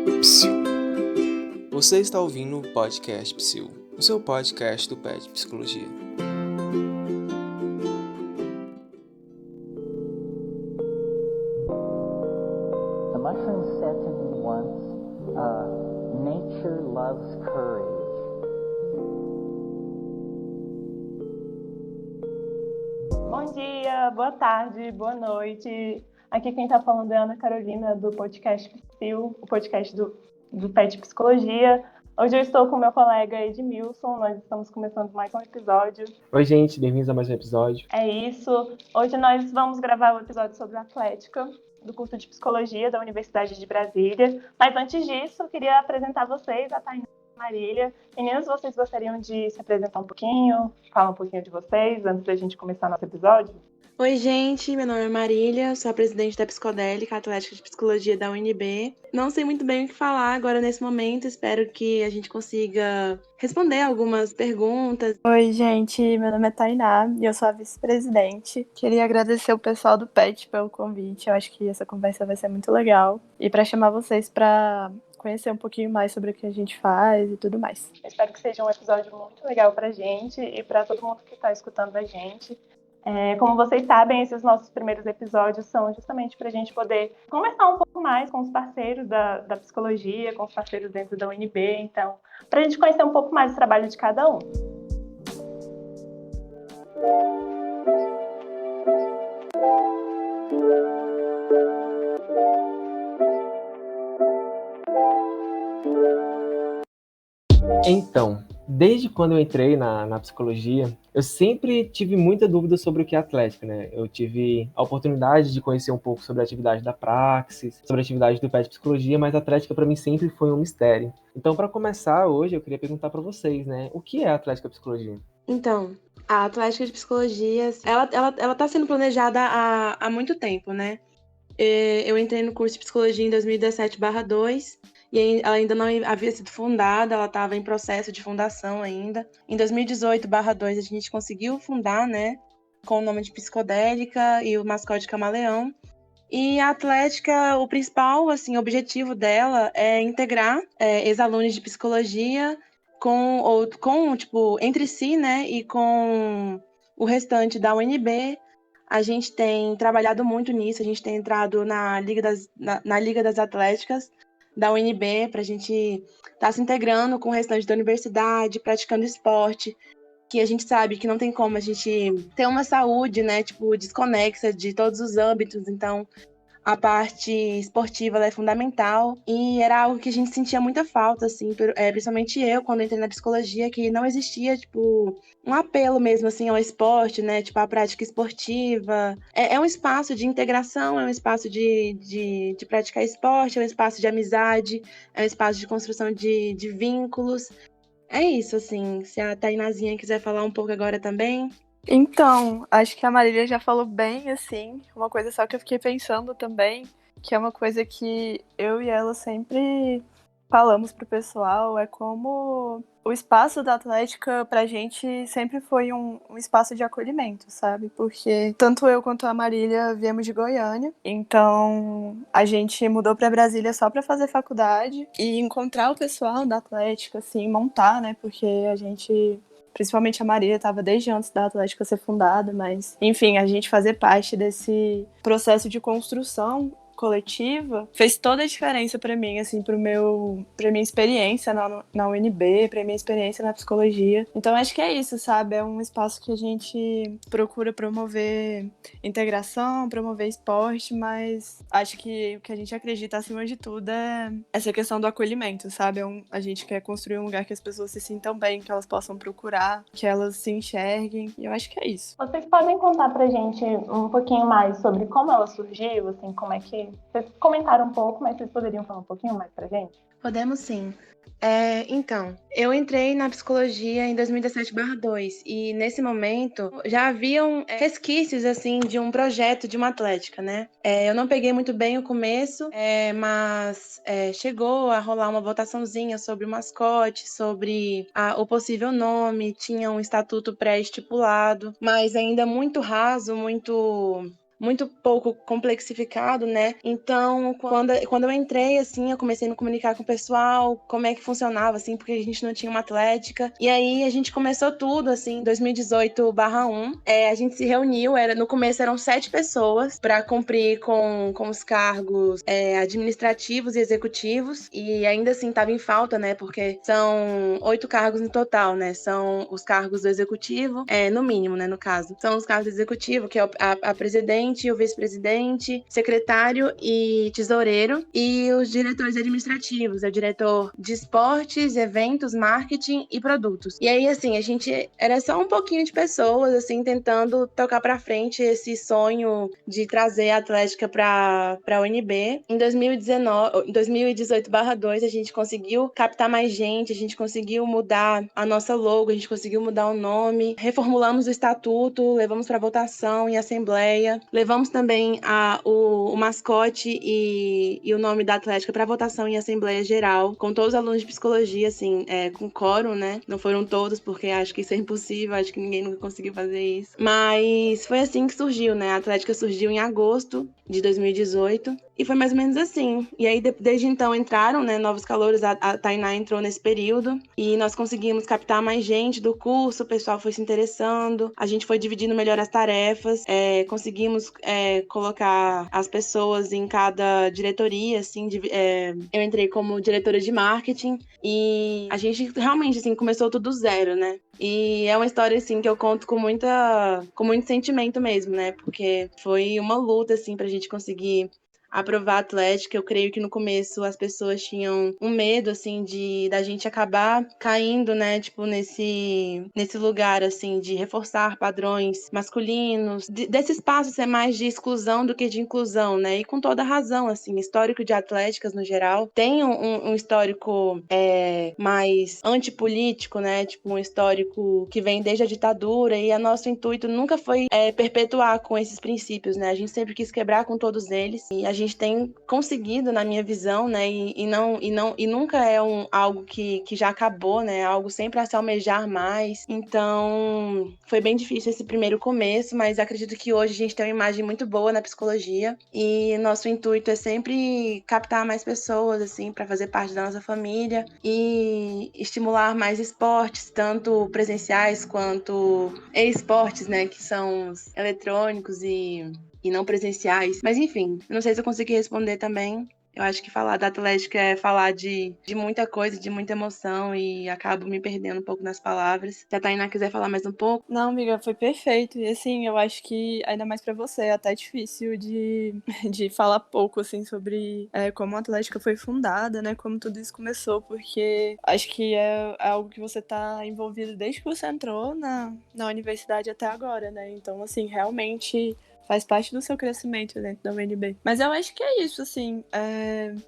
Psiu. Você está ouvindo o podcast Psiu, o seu podcast do PET Psicologia. The mushroom said to me once, nature loves courage. Bom dia, boa tarde, boa noite. Aqui quem está falando é a Ana Carolina, do podcast Psiu, o podcast do PET Psicologia. Hoje eu estou com meu colega Edmilson, nós estamos começando mais um episódio. Oi, gente, bem-vindos a mais um episódio. É isso, hoje nós vamos gravar um episódio sobre atlética, do curso de Psicologia da Universidade de Brasília. Mas antes disso, eu queria apresentar vocês, a Tainá e a Marília. Meninas, vocês gostariam de se apresentar um pouquinho, falar um pouquinho de vocês, antes da gente começar nosso episódio? Oi, gente, meu nome é Marília, sou a presidente da Psicodélica, Atlética de Psicologia da UNB. Não sei muito bem o que falar agora nesse momento, espero que a gente consiga responder algumas perguntas. Oi, gente, meu nome é Tainá e eu sou a vice-presidente. Queria agradecer o pessoal do PET pelo convite, eu acho que essa conversa vai ser muito legal. E para chamar vocês para conhecer um pouquinho mais sobre o que a gente faz e tudo mais. Eu espero que seja um episódio muito legal pra gente e para todo mundo que está escutando a gente. Como vocês sabem, esses nossos primeiros episódios são justamente para a gente poder conversar um pouco mais com os parceiros da psicologia, com os parceiros dentro da UNB, então, para a gente conhecer um pouco mais o trabalho de cada um. Então, desde quando eu entrei na psicologia, eu sempre tive muita dúvida sobre o que é atlética, né? Eu tive a oportunidade de conhecer um pouco sobre a atividade da praxis, sobre a atividade do PET Psicologia, mas a atlética para mim sempre foi um mistério. Então, para começar hoje, eu queria perguntar para vocês, né? O que é a Atlética Psicologia? Então, a Atlética de Psicologia, ela tá sendo planejada há muito tempo, né? Eu entrei no curso de Psicologia em 2017/2, e ela ainda não havia sido fundada, ela estava em processo de fundação ainda. Em 2018/2 a gente conseguiu fundar, né, com o nome de Psicodélica e o mascote Camaleão. E a Atlética, o principal objetivo dela é integrar ex-alunos de psicologia entre si, né, e com o restante da UNB. A gente tem trabalhado muito nisso, a gente tem entrado na Liga das Atléticas da UNB para a gente estar se integrando com o restante da universidade, praticando esporte, que a gente sabe que não tem como a gente ter uma saúde, né, desconexa de todos os âmbitos. Então, a parte esportiva ela é fundamental e era algo que a gente sentia muita falta, principalmente eu, quando entrei na psicologia, que não existia, um apelo mesmo, ao esporte, né, a prática esportiva. É um espaço de integração, é um espaço de praticar esporte, é um espaço de amizade, é um espaço de construção de vínculos. É isso, se a Tainazinha quiser falar um pouco agora também. Então, acho que a Marília já falou bem, uma coisa só que eu fiquei pensando também, que é uma coisa que eu e ela sempre falamos pro pessoal, é como o espaço da Atlética pra gente sempre foi um espaço de acolhimento, sabe? Porque tanto eu quanto a Marília viemos de Goiânia, então a gente mudou pra Brasília só pra fazer faculdade e encontrar o pessoal da Atlética, montar, né? Porque a gente... Principalmente a Marília estava desde antes da Atlética ser fundada, mas, enfim, a gente fazer parte desse processo de construção coletiva fez toda a diferença para mim, pra minha experiência na UNB, pra minha experiência na psicologia. Então acho que é isso, sabe? É um espaço que a gente procura promover integração, promover esporte, mas acho que o que a gente acredita acima de tudo é essa questão do acolhimento, sabe? A gente quer construir um lugar que as pessoas se sintam bem, que elas possam procurar, que elas se enxerguem, e eu acho que é isso. Vocês podem contar pra gente um pouquinho mais sobre como ela surgiu, como é que... Vocês comentaram um pouco, mas vocês poderiam falar um pouquinho mais pra gente? Podemos sim. Então, eu entrei na psicologia em 2017/2 e nesse momento já haviam resquícios de um projeto de uma atlética, né? Eu não peguei muito bem o começo, mas chegou a rolar uma votaçãozinha sobre o mascote, sobre o possível nome, tinha um estatuto pré-estipulado, mas ainda muito raso, muito muito pouco complexificado, né? Então, quando eu entrei, assim, eu comecei a me comunicar com o pessoal, como é que funcionava, assim, porque a gente não tinha uma atlética. E aí a gente começou tudo, assim, em 2018/1. A gente se reuniu, no começo eram 7 pessoas para cumprir com os cargos administrativos e executivos. E ainda assim estava em falta, né? Porque são 8 cargos no total, né? São os cargos do executivo, no mínimo, né? No caso. São os cargos do executivo, que é a presidente, o vice-presidente, secretário e tesoureiro. E os diretores administrativos, é o diretor de esportes, eventos, marketing e produtos. E aí, assim, a gente era só um pouquinho de pessoas, assim, tentando tocar pra frente esse sonho de trazer a Atlética pra UNB. Em 2018/2, a gente conseguiu captar mais gente, a gente conseguiu mudar a nossa logo, a gente conseguiu mudar o nome, reformulamos o estatuto, levamos para votação em assembleia, levamos também o mascote e o nome da Atlética para votação em assembleia geral, com todos os alunos de psicologia, assim, com quórum, né? Não foram todos, porque acho que isso é impossível, acho que ninguém nunca conseguiu fazer isso. Mas foi assim que surgiu, né? A Atlética surgiu em agosto de 2018 e foi mais ou menos assim. E aí, desde então, entraram, né, novos calouros, a Tainá entrou nesse período e nós conseguimos captar mais gente do curso, o pessoal foi se interessando, a gente foi dividindo melhor as tarefas, conseguimos colocar as pessoas em cada diretoria, assim, eu entrei como diretora de marketing e a gente realmente, assim, começou tudo do zero, né? E é uma história, assim, que eu conto com muito sentimento mesmo, né? Porque foi uma luta, assim, pra gente conseguir aprovar a Atlética. Eu creio que no começo as pessoas tinham um medo, assim, da gente acabar caindo, né, tipo, nesse lugar, assim, de reforçar padrões masculinos, desse espaço ser mais de exclusão do que de inclusão, né, e com toda razão, assim, histórico de atléticas no geral tem um histórico mais antipolítico, né, tipo, um histórico que vem desde a ditadura, e nosso intuito nunca foi perpetuar com esses princípios, né, a gente sempre quis quebrar com todos eles, e a gente tem conseguido, na minha visão, né, e nunca é algo que já acabou, né, algo sempre a se almejar mais. Então, foi bem difícil esse primeiro começo, mas acredito que hoje a gente tem uma imagem muito boa na psicologia e nosso intuito é sempre captar mais pessoas, assim, para fazer parte da nossa família e estimular mais esportes, tanto presenciais quanto e-esportes, né, que são os eletrônicos e não presenciais. Mas enfim, eu não sei se eu consegui responder também. Eu acho que falar da Atlética é falar de muita coisa, de muita emoção e acabo me perdendo um pouco nas palavras. Se a Tainá quiser falar mais um pouco. Não, amiga, foi perfeito. E assim, eu acho que, ainda mais pra você, é até difícil de falar pouco, assim, sobre como a Atlética foi fundada, né? Como tudo isso começou, porque acho que é algo que você tá envolvido desde que você entrou na universidade até agora, né? Então, assim, realmente faz parte do seu crescimento dentro da UNB. Mas eu acho que é isso, assim.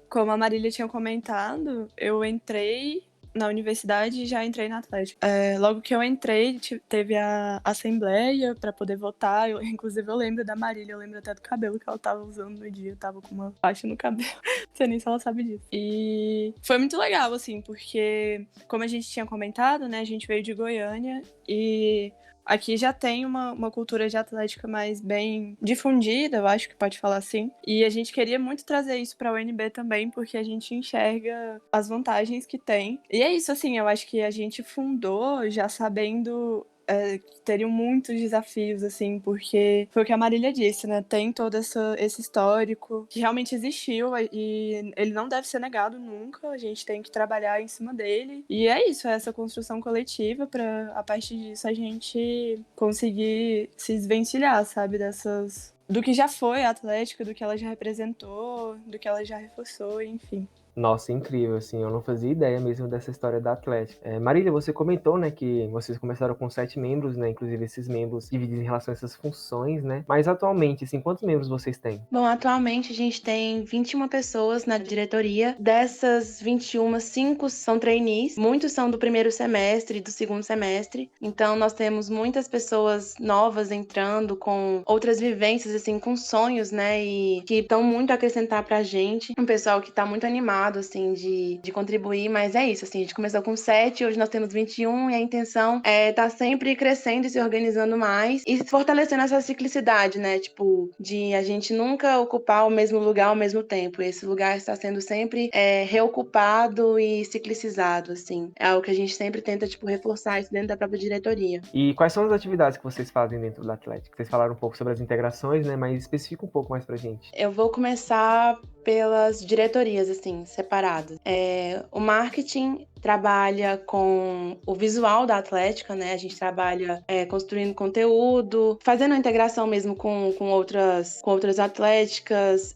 Como a Marília tinha comentado, eu entrei na universidade e já entrei na Atlética. Logo que eu entrei, teve a assembleia para poder votar. Inclusive, eu lembro da Marília, eu lembro até do cabelo que ela tava usando no dia. Eu tava com uma faixa no cabelo. Não sei nem se ela sabe disso. E foi muito legal, assim, porque, como a gente tinha comentado, né, a gente veio de Goiânia e aqui já tem uma cultura de atlética mais bem difundida, eu acho que pode falar assim. E a gente queria muito trazer isso para a UNB também, porque a gente enxerga as vantagens que tem. E é isso, assim, eu acho que a gente fundou já sabendo que teriam muitos desafios, assim, porque foi o que a Marília disse, né? Tem todo esse histórico que realmente existiu e ele não deve ser negado nunca, a gente tem que trabalhar em cima dele. E é isso, é essa construção coletiva para a partir disso a gente conseguir se desvencilhar, sabe, do que já foi a Atlética, do que ela já representou, do que ela já reforçou, enfim. Nossa, incrível, assim, eu não fazia ideia mesmo dessa história da Atlética. Marília, você comentou, né, que vocês começaram com 7 membros, né, inclusive esses membros divididos em relação a essas funções, né, mas atualmente, assim, quantos membros vocês têm? Bom, atualmente a gente tem 21 pessoas na diretoria, dessas 21, 5 são trainees, muitos são do primeiro semestre e do segundo semestre, então nós temos muitas pessoas novas entrando com outras vivências, assim, com sonhos, né, e que estão muito a acrescentar pra gente, um pessoal que tá muito animado animado, assim, de contribuir, mas é isso, assim, a gente começou com 7, hoje nós temos 21 e a intenção é estar sempre crescendo e se organizando mais e fortalecendo essa ciclicidade, né, tipo, de a gente nunca ocupar o mesmo lugar ao mesmo tempo, esse lugar está sendo sempre reocupado e ciclicizado, assim, é algo que a gente sempre tenta, tipo, reforçar isso dentro da própria diretoria. E quais são as atividades que vocês fazem dentro do Atlético? Vocês falaram um pouco sobre as integrações, né? Mas especifica um pouco mais pra gente. Eu vou começar pelas diretorias, assim, separadas. O marketing trabalha com o visual da Atlética, né? A gente trabalha construindo conteúdo, fazendo a integração mesmo com outras atléticas,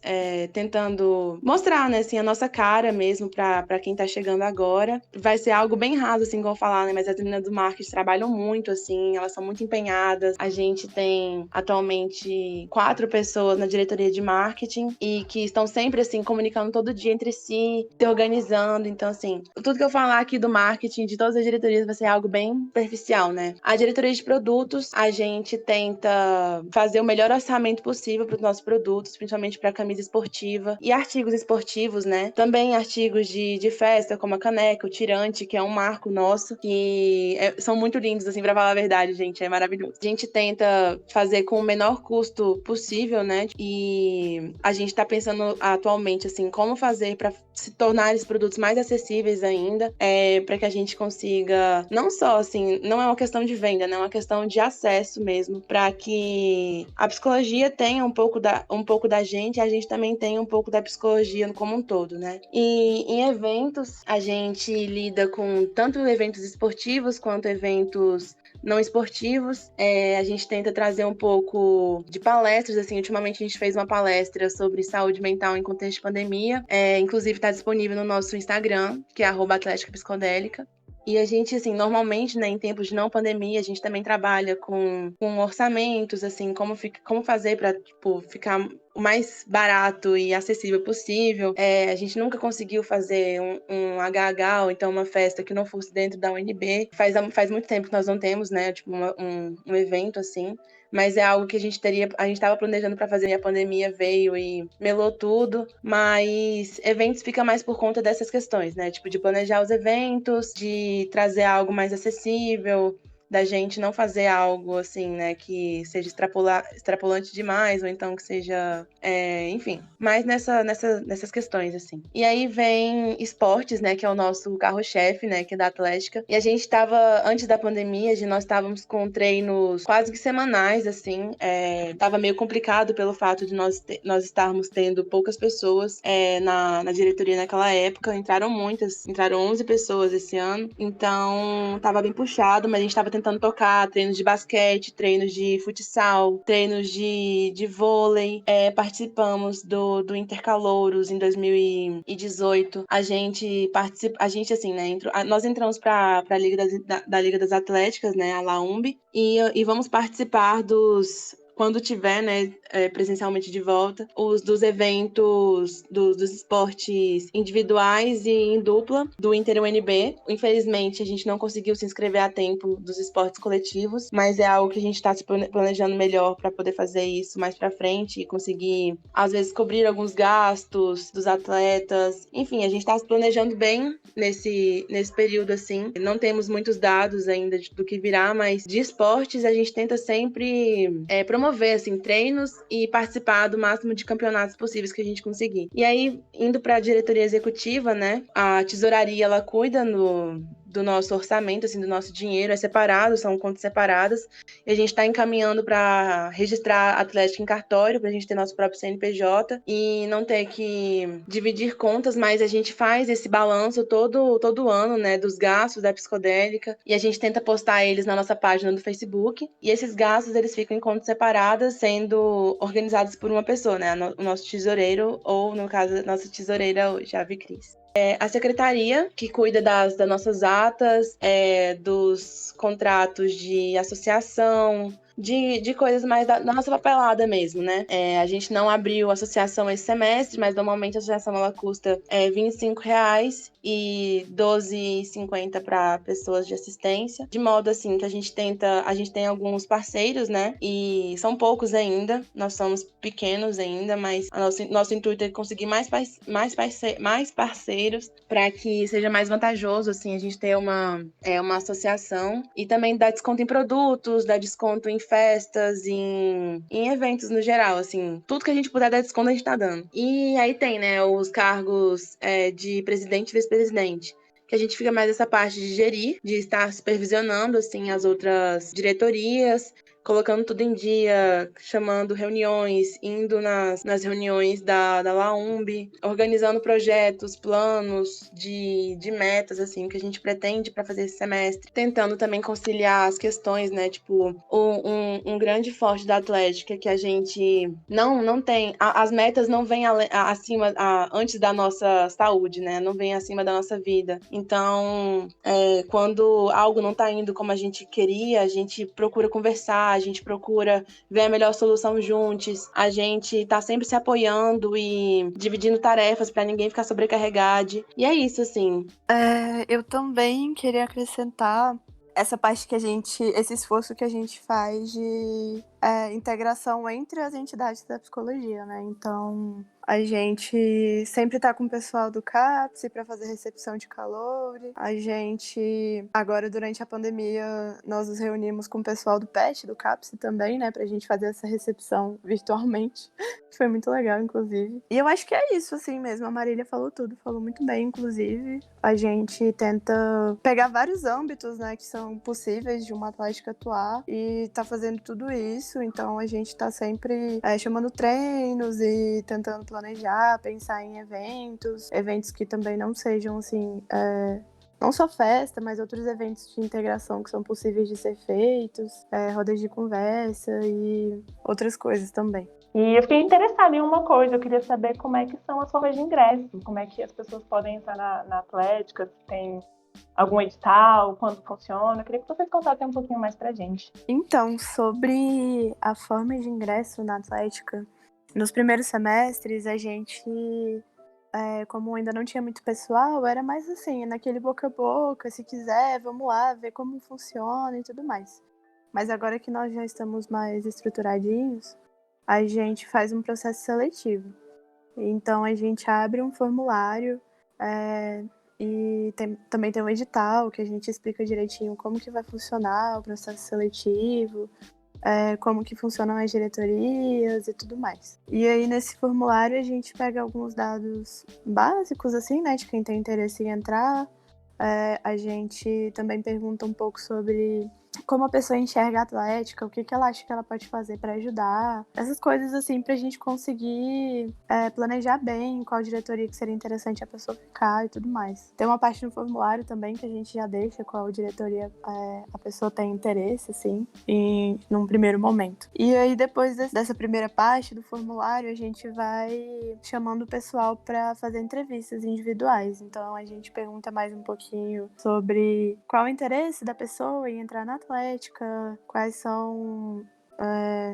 tentando mostrar, né, assim, a nossa cara mesmo para quem tá chegando agora. Vai ser algo bem raso, assim, como eu falar, né? Mas as meninas do marketing trabalham muito, assim, elas são muito empenhadas. A gente tem atualmente 4 pessoas na diretoria de marketing e que estão sempre, assim, comunicando todo dia entre si, se organizando. Então, assim, tudo que eu falar aqui do marketing, de todas as diretorias, vai ser algo bem superficial, né? A diretoria de produtos, a gente tenta fazer o melhor orçamento possível para os nossos produtos, principalmente para camisa esportiva e artigos esportivos, né? Também artigos de festa, como a caneca, o tirante, que é um marco nosso, que são muito lindos, assim, para falar a verdade, gente, é maravilhoso. A gente tenta fazer com o menor custo possível, né? E a gente tá pensando atualmente, assim, como fazer para se tornar esses produtos mais acessíveis ainda, para que a gente consiga, não só, assim, não é uma questão de venda, né? É uma questão de acesso mesmo, para que a psicologia tenha um pouco da gente e a gente também tenha um pouco da psicologia como um todo, né? E em eventos, a gente lida com tanto eventos esportivos quanto eventos não esportivos. A gente tenta trazer um pouco de palestras, assim, ultimamente a gente fez uma palestra sobre saúde mental em contexto de pandemia, inclusive está disponível no nosso Instagram, que é @atleticapsicodélica. E a gente, assim, normalmente, né, em tempos de não pandemia, a gente também trabalha com orçamentos, assim, como fazer para, tipo, ficar o mais barato e acessível possível. A gente nunca conseguiu fazer um HH, ou então uma festa que não fosse dentro da UNB. Faz muito tempo que nós não temos, né, tipo, um evento assim. Mas é algo que a gente estava planejando para fazer e a pandemia veio e melou tudo. Mas eventos fica mais por conta dessas questões, né? Tipo, de planejar os eventos, de trazer algo mais acessível, da gente não fazer algo assim, né, que seja extrapolante demais, ou então que seja, enfim, mais nessas questões, assim. E aí vem esportes, né, que é o nosso carro-chefe, né, que é da Atlética. E a gente tava, antes da pandemia, nós estávamos com treinos quase que semanais, assim. Tava meio complicado pelo fato de nós estarmos tendo poucas pessoas na diretoria naquela época. Entraram 11 pessoas esse ano. Então, tava bem puxado, mas a gente tava tentando tocar treinos de basquete, treinos de futsal, treinos de vôlei. Participamos do Intercalouros em 2018. A gente, assim, né, nós entramos para a Liga da Liga das Atléticas, né, a LAUMB, e vamos participar quando tiver, né, presencialmente de volta, dos eventos dos esportes individuais e em dupla do Inter UNB. Infelizmente, a gente não conseguiu se inscrever a tempo dos esportes coletivos, mas é algo que a gente está se planejando melhor para poder fazer isso mais para frente e conseguir, às vezes, cobrir alguns gastos dos atletas. Enfim, a gente está se planejando bem nesse período, assim. Não temos muitos dados ainda do que virá, mas de esportes a gente tenta sempre promover, assim, treinos e participar do máximo de campeonatos possíveis que a gente conseguir. E aí, indo para a diretoria executiva, né, a tesouraria, ela cuida do nosso orçamento, assim, do nosso dinheiro, é separado, são contas separadas, e a gente está encaminhando para registrar a Atlética em cartório, para a gente ter nosso próprio CNPJ e não ter que dividir contas, mas a gente faz esse balanço todo ano, né, dos gastos da psicodélica, e a gente tenta postar eles na nossa página do Facebook, e esses gastos, eles ficam em contas separadas, sendo organizados por uma pessoa, né, o nosso tesoureiro, ou, no caso, a nossa tesoureira hoje, a Vicris. A secretaria, que cuida das nossas atas, dos contratos de associação, de coisas mais da nossa papelada mesmo, né? A gente não abriu associação esse semestre, mas normalmente a associação ela custa R$ 25 e R$ 12,50 para pessoas de assistência. De modo assim que a gente tem alguns parceiros, né? E são poucos ainda, nós somos pequenos ainda, mas nosso intuito é conseguir mais parceiros para que seja mais vantajoso, assim, a gente ter uma associação e também dar desconto em produtos, dar desconto em festas, em eventos no geral, assim, tudo que a gente puder dar desconto a gente tá dando. E aí tem, né, os cargos de presidente e vice-presidente, que a gente fica mais essa parte de gerir, de estar supervisionando, assim, as outras diretorias, colocando tudo em dia, chamando reuniões, indo nas reuniões da LAUMB, organizando projetos, planos de metas, assim, que a gente pretende para fazer esse semestre, tentando também conciliar as questões, né, tipo, um grande forte da Atlética que a gente não tem, as metas não vêm acima, antes da nossa saúde, né, não vêm acima da nossa vida. Então, quando algo não tá indo como a gente queria, a gente procura conversar, a gente procura ver a melhor solução juntos, a gente tá sempre se apoiando e dividindo tarefas para ninguém ficar sobrecarregado. E é isso, assim. Eu também queria acrescentar essa parte esse esforço que a gente faz de integração entre as entidades da psicologia, né? Então, a gente sempre tá com o pessoal do CAPS para fazer recepção de calor. A gente, agora durante a pandemia, nós nos reunimos com o pessoal do PET, do CAPS também, né? Pra gente fazer essa recepção virtualmente. Foi muito legal, inclusive. E eu acho que é isso, assim mesmo. A Marília falou tudo, falou muito bem, inclusive. A gente tenta pegar vários âmbitos, né, que são possíveis de uma atlética atuar e tá fazendo tudo isso. Então a gente tá sempre chamando treinos e tentando planejar, pensar em eventos que também não sejam, assim, não só festa, mas outros eventos de integração que são possíveis de ser feitos, rodas de conversa e outras coisas também. E eu fiquei interessada em uma coisa, eu queria saber como é que são as formas de ingresso, como é que as pessoas podem entrar na Atlética, se tem algum edital, quando funciona. Eu queria que vocês contassem um pouquinho mais pra gente. Então, sobre a forma de ingresso na Atlética, nos primeiros semestres a gente, como ainda não tinha muito pessoal, era mais assim, naquele boca a boca, se quiser, vamos lá, ver como funciona e tudo mais. Mas agora que nós já estamos mais estruturadinhos, a gente faz um processo seletivo. Então a gente abre um formulário e também tem um edital que a gente explica direitinho como que vai funcionar o processo seletivo, como que funcionam as diretorias e tudo mais. E aí nesse formulário a gente pega alguns dados básicos, assim, né, de quem tem interesse em entrar. A gente também pergunta um pouco sobre como a pessoa enxerga a atlética, o que ela acha que ela pode fazer para ajudar. Essas coisas, assim, pra gente conseguir planejar bem qual diretoria que seria interessante a pessoa ficar e tudo mais. Tem uma parte no formulário também que a gente já deixa qual diretoria a pessoa tem interesse, assim, num primeiro momento. E aí, depois dessa primeira parte do formulário, a gente vai chamando o pessoal para fazer entrevistas individuais. Então, a gente pergunta mais um pouquinho sobre qual o interesse da pessoa em entrar na atlética, quais são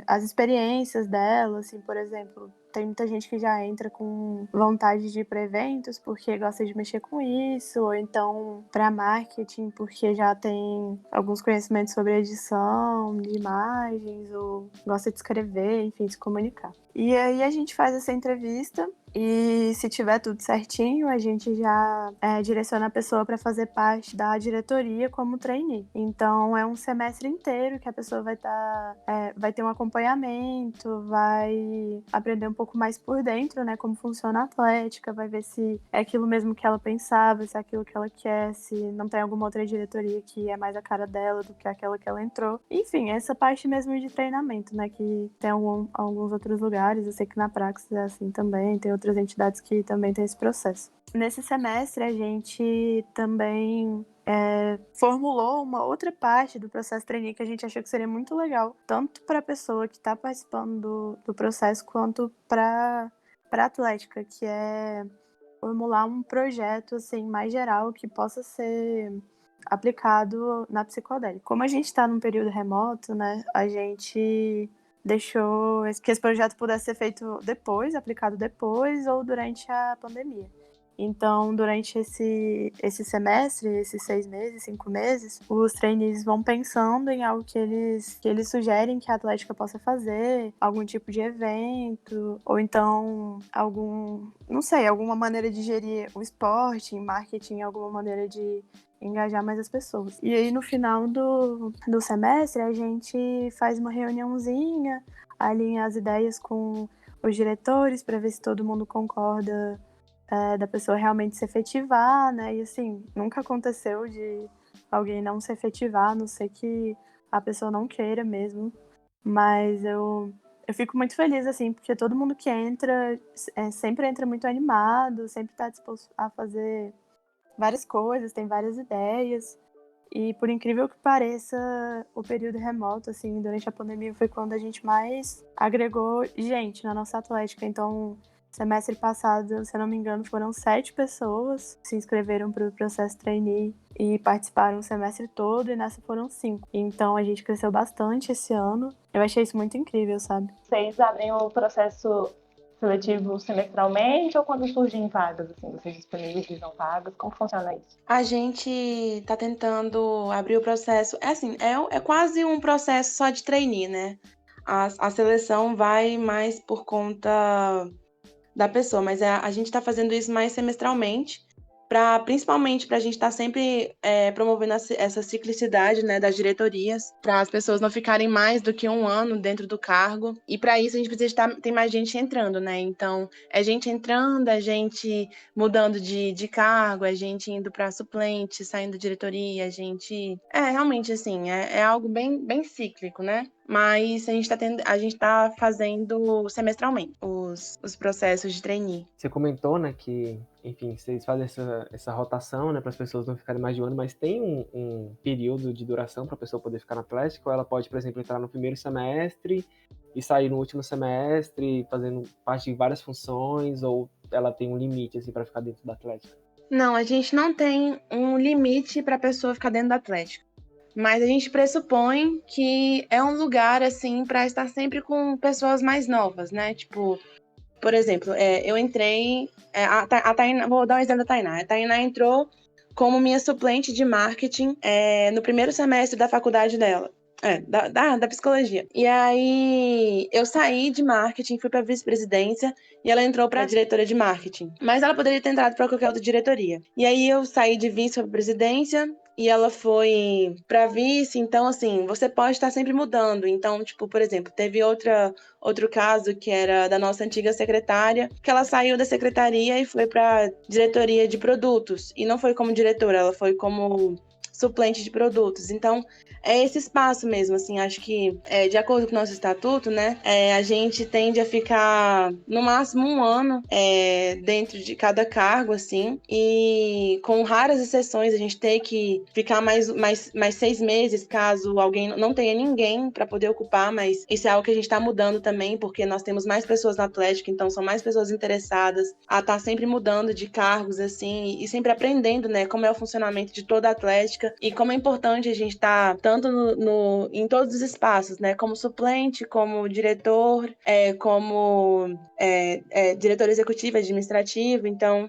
as experiências dela, assim, por exemplo, tem muita gente que já entra com vontade de ir para eventos porque gosta de mexer com isso, ou então para marketing porque já tem alguns conhecimentos sobre edição de imagens, ou gosta de escrever, enfim, se comunicar. E aí a gente faz essa entrevista e se tiver tudo certinho, a gente já direciona a pessoa para fazer parte da diretoria como trainee. Então é um semestre inteiro que a pessoa vai ter um acompanhamento, vai aprender um pouco mais por dentro, né, como funciona a atlética, vai ver se é aquilo mesmo que ela pensava, se é aquilo que ela quer, se não tem alguma outra diretoria que é mais a cara dela do que aquela que ela entrou. Enfim, essa parte mesmo de treinamento, né, que tem alguns outros lugares, eu sei que na Praxis é assim também, tem outras entidades que também tem esse processo. Nesse semestre, a gente também formulou uma outra parte do processo trainee que a gente achou que seria muito legal, tanto para a pessoa que está participando do processo, quanto para a atlética, que é formular um projeto assim, mais geral, que possa ser aplicado na psicodélica. Como a gente está num período remoto, né, a gente deixou que esse projeto pudesse ser feito depois, aplicado depois ou durante a pandemia. Então, durante esse semestre, esses 6 meses, 5 meses, os trainees vão pensando em algo que eles sugerem que a Atlética possa fazer, algum tipo de evento, ou então alguma maneira de gerir o esporte, marketing, alguma maneira de engajar mais as pessoas. E aí, no final do semestre, a gente faz uma reuniãozinha, alinha as ideias com os diretores para ver se todo mundo concorda da pessoa realmente se efetivar, né? E assim, nunca aconteceu de alguém não se efetivar, a não ser que a pessoa não queira mesmo. Mas eu fico muito feliz, assim, porque todo mundo que entra sempre entra muito animado, sempre está disposto a fazer várias coisas, tem várias ideias. E por incrível que pareça, o período remoto, assim, durante a pandemia foi quando a gente mais agregou gente na nossa Atlética. Então, semestre passado, se eu não me engano, foram 7 pessoas que se inscreveram para o processo trainee e participaram o semestre todo, e nessa foram 5. Então, a gente cresceu bastante esse ano. Eu achei isso muito incrível, sabe? Vocês abrem o processo seletivo semestralmente ou quando surgem vagas, assim, vocês disponibilizam vagas? Como funciona isso? A gente está tentando abrir o processo. É assim, é quase um processo só de trainee, né? A seleção vai mais por conta da pessoa, mas a gente está fazendo isso mais semestralmente, principalmente para a gente estar sempre promovendo essa ciclicidade, né, das diretorias, para as pessoas não ficarem mais do que 1 ano dentro do cargo. E para isso a gente precisa ter mais gente entrando, né? Então, é gente entrando, é gente mudando de cargo, é gente indo para suplente, saindo da diretoria, a gente... realmente, assim, é algo bem, bem cíclico, né? Mas a gente tá fazendo semestralmente os processos de trainee. Você comentou, né, que, enfim, vocês fazem essa rotação, né, para as pessoas não ficarem mais de 1 ano, mas tem um período de duração para a pessoa poder ficar na Atlética, ou ela pode, por exemplo, entrar no primeiro semestre e sair no último semestre, fazendo parte de várias funções, ou ela tem um limite, assim, para ficar dentro da Atlética? Não, a gente não tem um limite para a pessoa ficar dentro da Atlética. Mas a gente pressupõe que é um lugar, assim, para estar sempre com pessoas mais novas, né? Tipo, por exemplo, eu entrei... a Tainá, vou dar um exemplo da Tainá. A Tainá entrou como minha suplente de marketing no primeiro semestre da faculdade dela. Da psicologia. E aí, eu saí de marketing, fui para vice-presidência e ela entrou para diretora de marketing. Mas ela poderia ter entrado para qualquer outra diretoria. E aí, eu saí de vice para presidência e ela foi para vice. Então, assim, você pode estar sempre mudando. Então, tipo, por exemplo, teve outro caso que era da nossa antiga secretária, que ela saiu da secretaria e foi para diretoria de produtos. E não foi como diretora, ela foi como suplente de produtos. Então, é esse espaço mesmo, assim, acho que, de acordo com o nosso estatuto, né, a gente tende a ficar, no máximo, 1 ano dentro de cada cargo, assim, e com raras exceções, a gente tem que ficar mais 6 meses, caso alguém não tenha ninguém para poder ocupar, mas isso é algo que a gente está mudando também, porque nós temos mais pessoas na Atlética, então são mais pessoas interessadas a estar sempre mudando de cargos, assim, e sempre aprendendo, né, como é o funcionamento de toda a Atlética e como é importante a gente estar tanto em todos os espaços, né? Como suplente, como diretor, como diretor executivo, administrativo. Então,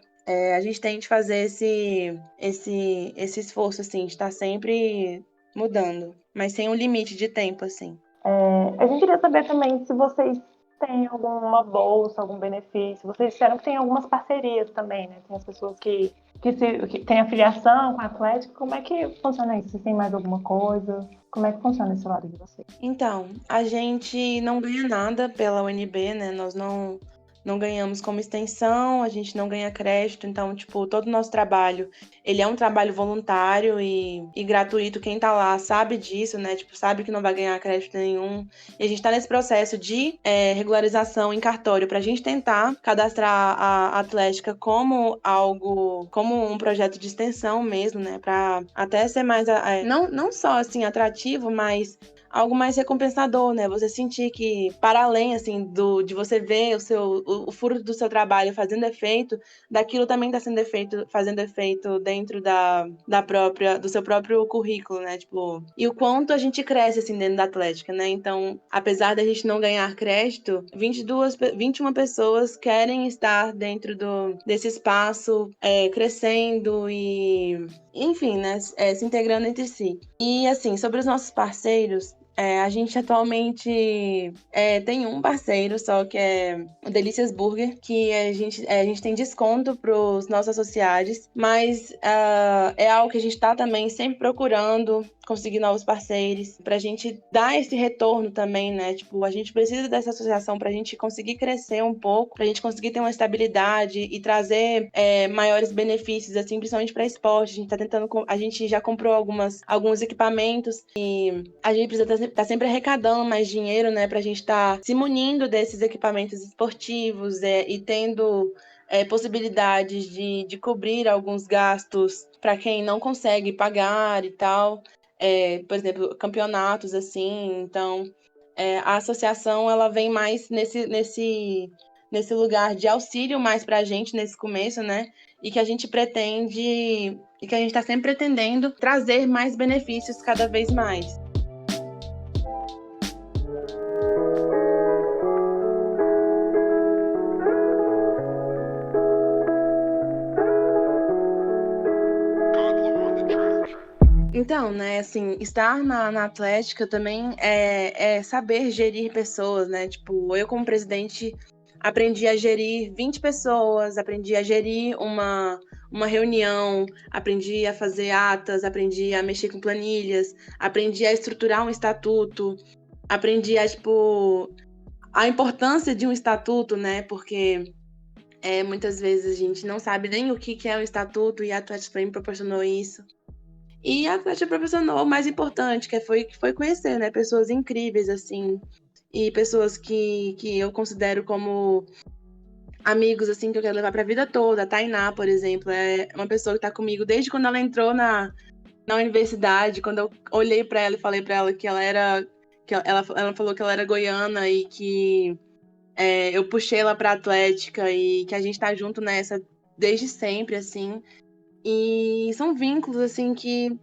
a gente tem de fazer esse esforço, assim, de estar sempre mudando, mas sem um limite de tempo, assim. A gente queria saber também se vocês têm alguma bolsa, algum benefício. Vocês disseram que tem algumas parcerias também, né? Tem as pessoas que têm afiliação com a Atlética. Como é que funciona isso? Vocês têm mais alguma coisa? Como é que funciona esse lado de vocês? Então, a gente não ganha nada pela UNB, né? Nós não ganhamos como extensão, a gente não ganha crédito, então, tipo, todo o nosso trabalho, ele é um trabalho voluntário e gratuito. Quem tá lá sabe disso, né? Tipo, sabe que não vai ganhar crédito nenhum. E a gente tá nesse processo de regularização em cartório pra gente tentar cadastrar a Atlética como um projeto de extensão mesmo, né? Pra até ser mais, não só, assim, atrativo, mas algo mais recompensador, né? Você sentir que, para além, assim, de você ver o fruto do seu trabalho fazendo efeito, daquilo também está sendo fazendo efeito dentro do seu próprio currículo, né? Tipo, e o quanto a gente cresce, assim, dentro da Atlética, né? Então, apesar da gente não ganhar crédito, 21 pessoas querem estar dentro desse espaço, crescendo e, enfim, né? Se integrando entre si. E, assim, sobre os nossos parceiros, a gente atualmente tem um parceiro só, que é o Delícias Burger, que a gente tem desconto para os nossos associados, mas é algo que a gente está também sempre procurando conseguir novos parceiros, para a gente dar esse retorno também, né? Tipo, a gente precisa dessa associação para a gente conseguir crescer um pouco, para a gente conseguir ter uma estabilidade e trazer maiores benefícios, assim, principalmente para esporte. A gente já comprou alguns equipamentos e a gente precisa estar sempre arrecadando mais dinheiro, né, para a gente estar se munindo desses equipamentos esportivos e tendo possibilidades de cobrir alguns gastos para quem não consegue pagar e tal. Por exemplo, campeonatos, assim. Então, a associação, ela vem mais nesse lugar de auxílio mais para a gente nesse começo, né? E que a gente está sempre pretendendo trazer mais benefícios cada vez mais. Então, né, assim, estar na Atlética também é saber gerir pessoas, né? Tipo, eu como presidente aprendi a gerir 20 pessoas, aprendi a gerir uma reunião, aprendi a fazer atas, aprendi a mexer com planilhas, aprendi a estruturar um estatuto, aprendi a importância de um estatuto, né? Porque muitas vezes a gente não sabe nem o que é um estatuto e a Atlética para mim proporcionou isso. E a Atlética proporcionou o mais importante, que foi conhecer, né, pessoas incríveis, assim, e pessoas que eu considero como amigos, assim, que eu quero levar para a vida toda. A Tainá, por exemplo, é uma pessoa que está comigo desde quando ela entrou na universidade, quando eu olhei para ela e falei para ela que ela falou que ela era goiana e que eu puxei ela para Atlética e que a gente tá junto nessa desde sempre, assim. E são vínculos, assim, que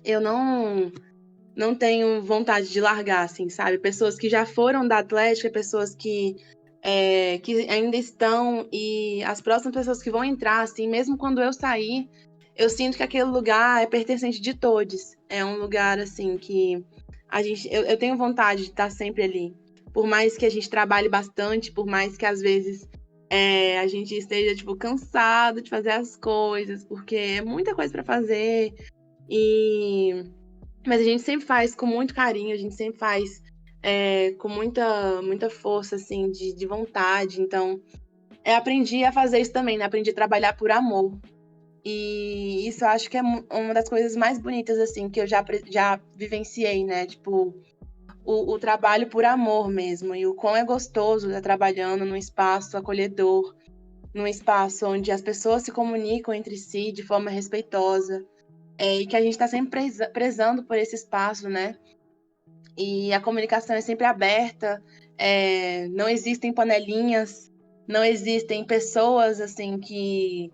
eu não tenho vontade de largar, assim, sabe? Pessoas que já foram da Atlética, pessoas que ainda estão, e as próximas pessoas que vão entrar, assim, mesmo quando eu sair, eu sinto que aquele lugar é pertencente de todos. É um lugar, assim, que eu tenho vontade de estar sempre ali. Por mais que a gente trabalhe bastante, por mais que às vezes a gente esteja, tipo, cansado de fazer as coisas, porque é muita coisa para fazer, mas a gente sempre faz com muito carinho, a gente sempre faz com muita força, assim, de vontade. Então, aprendi a fazer isso também, né? Aprendi a trabalhar por amor. E isso eu acho que é uma das coisas mais bonitas, assim, que eu já vivenciei, né? Tipo, o trabalho por amor mesmo. E o quão é gostoso estar trabalhando num espaço acolhedor, num espaço onde as pessoas se comunicam entre si de forma respeitosa. E que a gente está sempre prezando por esse espaço, né? E a comunicação é sempre aberta, não existem panelinhas, não existem pessoas, assim, que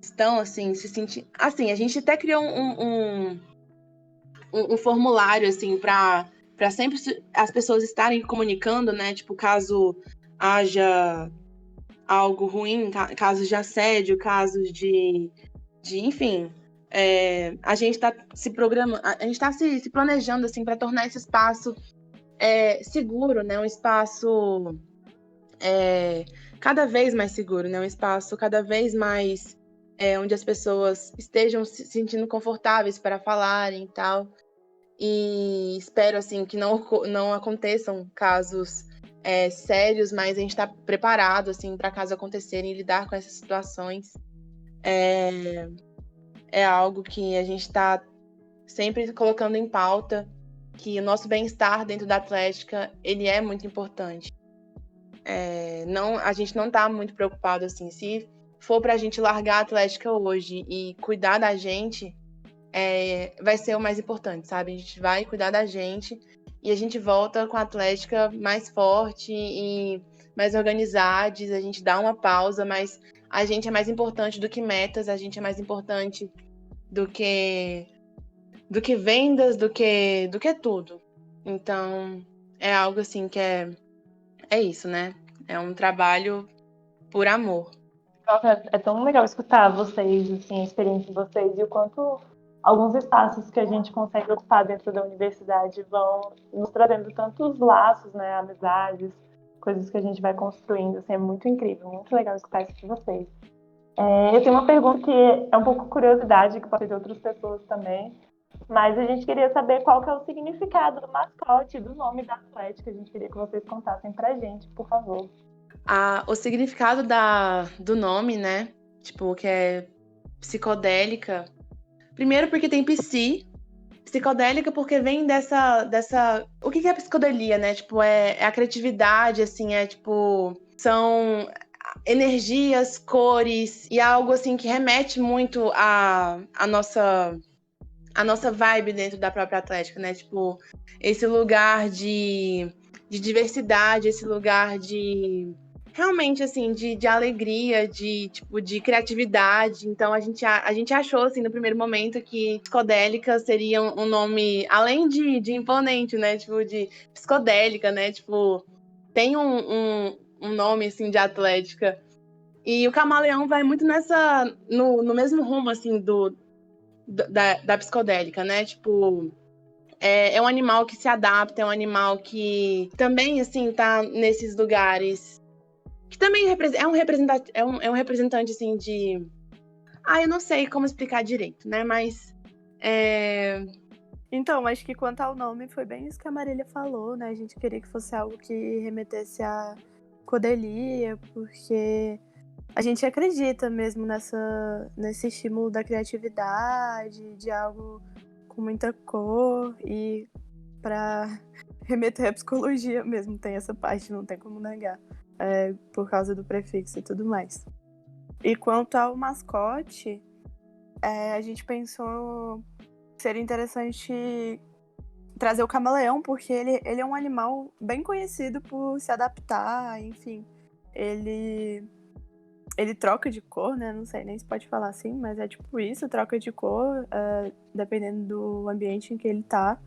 estão, assim, se sentindo... Assim, a gente até criou um formulário, assim, para sempre as pessoas estarem comunicando, né? Tipo, caso haja algo ruim, casos de assédio, casos de enfim... a gente está se programando, a gente está se planejando, assim, para tornar esse espaço seguro, né? Um espaço cada vez mais seguro, né? Um espaço cada vez mais onde as pessoas estejam se sentindo confortáveis para falarem e tal. E espero, assim, que não aconteçam casos sérios, mas a gente está preparado, assim, para caso acontecerem, lidar com essas situações. É algo que a gente está sempre colocando em pauta, que o nosso bem-estar dentro da Atlética, ele é muito importante. A gente não está muito preocupado, assim, se for para a gente largar a Atlética hoje e cuidar da gente, vai ser o mais importante, sabe? A gente vai cuidar da gente e a gente volta com a Atlética mais forte e mais organizados, a gente dá uma pausa, mas a gente é mais importante do que metas, a gente é mais importante do que vendas, do que tudo. Então, é algo assim que é isso, né? É um trabalho por amor. Nossa, é tão legal escutar vocês, assim, a experiência de vocês e o quanto alguns espaços que a gente consegue ocupar dentro da universidade vão nos trazendo tantos laços, né, amizades, coisas que a gente vai construindo, assim, é muito incrível, muito legal escutar isso de vocês. Eu tenho uma pergunta que é um pouco curiosidade, que pode ser de outras pessoas também, mas a gente queria saber qual que é o significado do mascote, do nome da Atlética. A gente queria que vocês contassem pra gente, por favor. O significado do nome, né? Tipo, que é psicodélica. Primeiro porque tem psicodélica porque vem dessa... O que é psicodelia, né? Tipo, é a criatividade, assim, são energias, cores e algo, assim, que remete muito à nossa vibe dentro da própria Atlética, né? Tipo, esse lugar de diversidade, esse lugar de... Realmente, assim, de alegria, de criatividade. Então, a gente achou, assim, no primeiro momento que psicodélica seria um nome, além de imponente, né? Tipo, de psicodélica, né? Tipo, tem um nome, assim, de Atlética. E o camaleão vai muito no mesmo rumo, assim, da psicodélica, né? Tipo, é um animal que se adapta, é um animal que também, assim, tá nesses lugares que também é um representante, assim, de... eu não sei como explicar direito, né? Mas Então, acho que quanto ao nome, foi bem isso que a Marília falou, né? A gente queria que fosse algo que remetesse à psicodelia, porque a gente acredita mesmo nesse estímulo da criatividade, de algo com muita cor, e para remeter à psicologia mesmo, tem essa parte, não tem como negar, por causa do prefixo e tudo mais. E quanto ao mascote, a gente pensou que seria interessante trazer o camaleão, porque ele é um animal bem conhecido por se adaptar, enfim. Ele troca de cor, né? Não sei nem se pode falar assim, mas é tipo isso, troca de cor, dependendo do ambiente em que ele tá.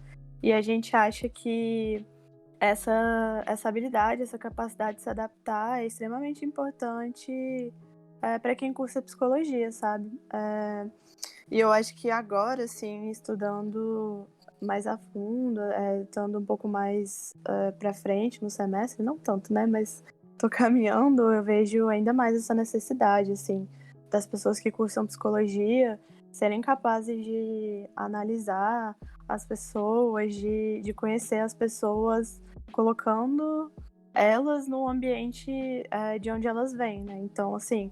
E a gente acha que essa habilidade, essa capacidade de se adaptar é extremamente importante para quem cursa psicologia, sabe? E eu acho que agora, assim, estudando mais a fundo, estando um pouco mais para frente no semestre, não tanto, né? Mas tô caminhando, eu vejo ainda mais essa necessidade, assim, das pessoas que cursam psicologia serem capazes de analisar as pessoas, de conhecer as pessoas, colocando elas no ambiente de onde elas vêm, né? Então, assim,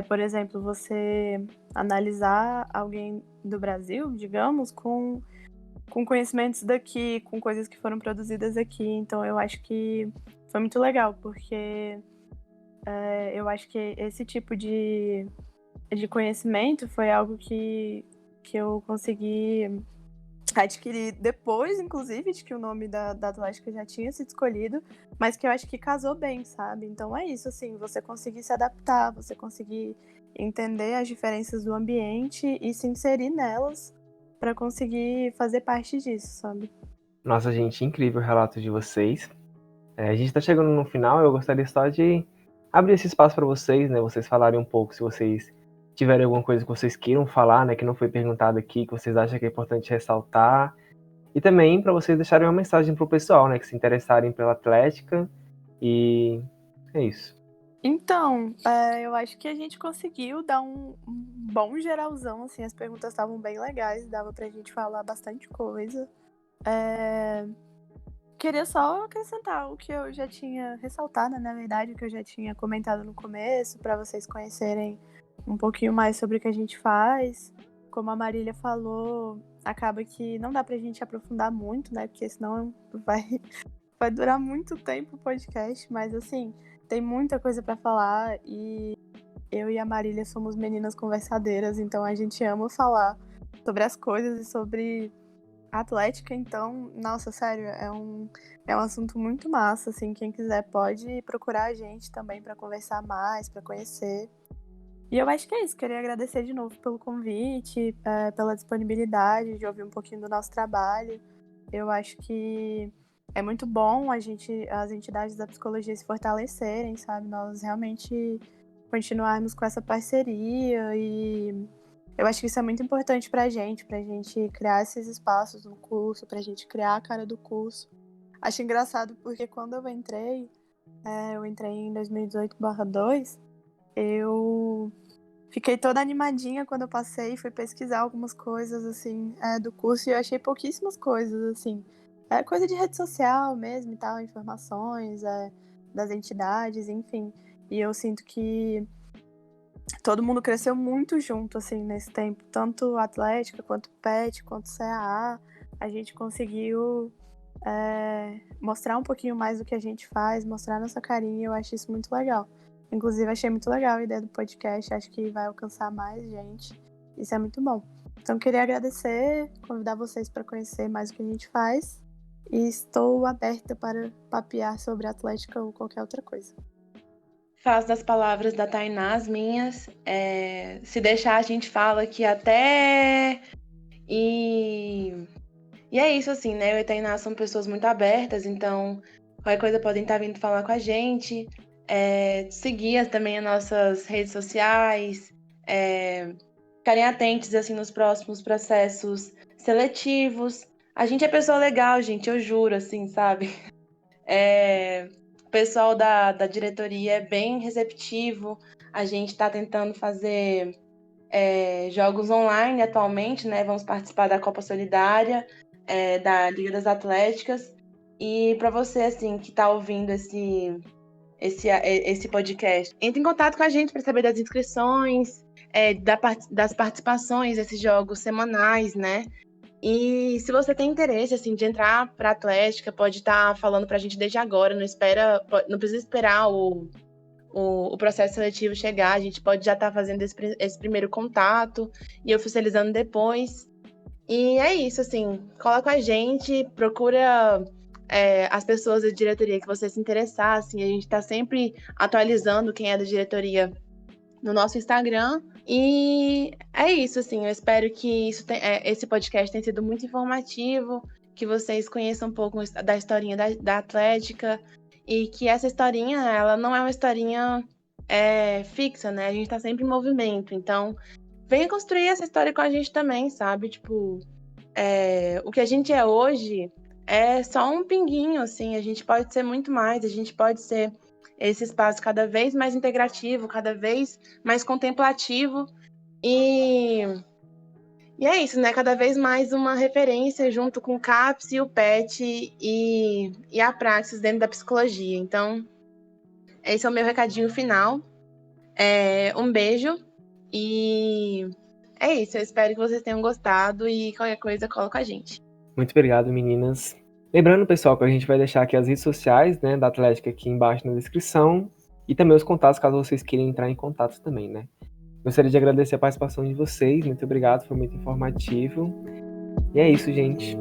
por exemplo, você analisar alguém do Brasil, digamos, com conhecimentos daqui, com coisas que foram produzidas aqui. Então, eu acho que foi muito legal, porque eu acho que esse tipo de conhecimento foi algo que eu consegui adquirir depois, inclusive, de que o nome da Atlética já tinha sido escolhido, mas que eu acho que casou bem, sabe? Então é isso, assim, você conseguir se adaptar, você conseguir entender as diferenças do ambiente e se inserir nelas para conseguir fazer parte disso, sabe? Nossa, gente, incrível o relato de vocês. A gente está chegando no final, eu gostaria só de abrir esse espaço para vocês, né? Vocês falarem um pouco, se vocês tiverem alguma coisa que vocês queiram falar, né? Que não foi perguntado aqui, que vocês acham que é importante ressaltar. E também para vocês deixarem uma mensagem para o pessoal, né? Que se interessarem pela Atlética. E é isso. Então, eu acho que a gente conseguiu dar um bom geralzão, assim, as perguntas estavam bem legais, dava pra gente falar bastante coisa. Queria só acrescentar o que eu já tinha ressaltado, na verdade, o que eu já tinha comentado no começo, para vocês conhecerem um pouquinho mais sobre o que a gente faz. Como a Marília falou, acaba que não dá pra gente aprofundar muito, né? Porque senão vai durar muito tempo o podcast, mas assim, tem muita coisa pra falar e eu e a Marília somos meninas conversadeiras, então a gente ama falar sobre as coisas e sobre a atlética. Então, nossa, sério, é um assunto muito massa, assim. Quem quiser pode procurar a gente também para conversar mais, para conhecer. E eu acho que é isso. Queria agradecer de novo pelo convite, pela disponibilidade de ouvir um pouquinho do nosso trabalho. Eu acho que é muito bom as entidades da psicologia se fortalecerem, sabe? Nós realmente continuarmos com essa parceria, e eu acho que isso é muito importante pra gente criar esses espaços no curso, pra gente criar a cara do curso. Acho engraçado porque quando eu entrei em 2018/2, eu fiquei toda animadinha quando eu passei, fui pesquisar algumas coisas, assim, do curso, e eu achei pouquíssimas coisas, assim. É coisa de rede social mesmo e tal, informações das entidades, enfim. E eu sinto que todo mundo cresceu muito junto, assim, nesse tempo. Tanto Atlética, quanto PET, quanto CAA. A gente conseguiu mostrar um pouquinho mais do que a gente faz, mostrar nossa carinha. Eu acho isso muito legal. Inclusive, achei muito legal a ideia do podcast. Acho que vai alcançar mais gente. Isso é muito bom. Então, queria agradecer, convidar vocês para conhecer mais o que a gente faz. E estou aberta para papear sobre Atlética ou qualquer outra coisa. Faço das palavras da Tainá as minhas. Se deixar, a gente fala que até... E é isso, assim, né? Eu e a Tainá somos pessoas muito abertas, então qualquer coisa podem estar vindo falar com a gente. Seguir também as nossas redes sociais. Ficarem atentos, assim, nos próximos processos seletivos. A gente é pessoa legal, gente, eu juro, assim, sabe? O pessoal da diretoria é bem receptivo. A gente está tentando fazer jogos online atualmente, né? Vamos participar da Copa Solidária, da Liga das Atléticas. E para você, assim, que está ouvindo esse podcast, entre em contato com a gente para saber das inscrições, das participações desses jogos semanais, né? E se você tem interesse, assim, de entrar para a Atlética, pode estar falando para a gente desde agora, não precisa esperar o processo seletivo chegar, a gente pode já estar fazendo esse primeiro contato e oficializando depois. E é isso, assim, cola com a gente, procura as pessoas da diretoria que você se interessar, assim, a gente está sempre atualizando quem é da diretoria no nosso Instagram. E é isso, assim, eu espero que esse podcast tenha sido muito informativo, que vocês conheçam um pouco da historinha da Atlética, e que essa historinha, ela não é uma historinha fixa, né? A gente tá sempre em movimento, então venha construir essa história com a gente também, sabe? Tipo, o que a gente é hoje é só um pinguinho, assim, a gente pode ser muito mais, a gente pode ser esse espaço cada vez mais integrativo, cada vez mais contemplativo, e é isso, né? Cada vez mais uma referência junto com o CAPS e o PET e a Praxis dentro da psicologia. Então, esse é o meu recadinho final. Um beijo e é isso. Eu espero que vocês tenham gostado e qualquer coisa, cola com a gente. Muito obrigado, meninas. Lembrando, pessoal, que a gente vai deixar aqui as redes sociais, né, da Atlética aqui embaixo na descrição, e também os contatos, caso vocês queiram entrar em contato também, né? Gostaria de agradecer a participação de vocês, muito obrigado, foi muito informativo. E é isso, gente.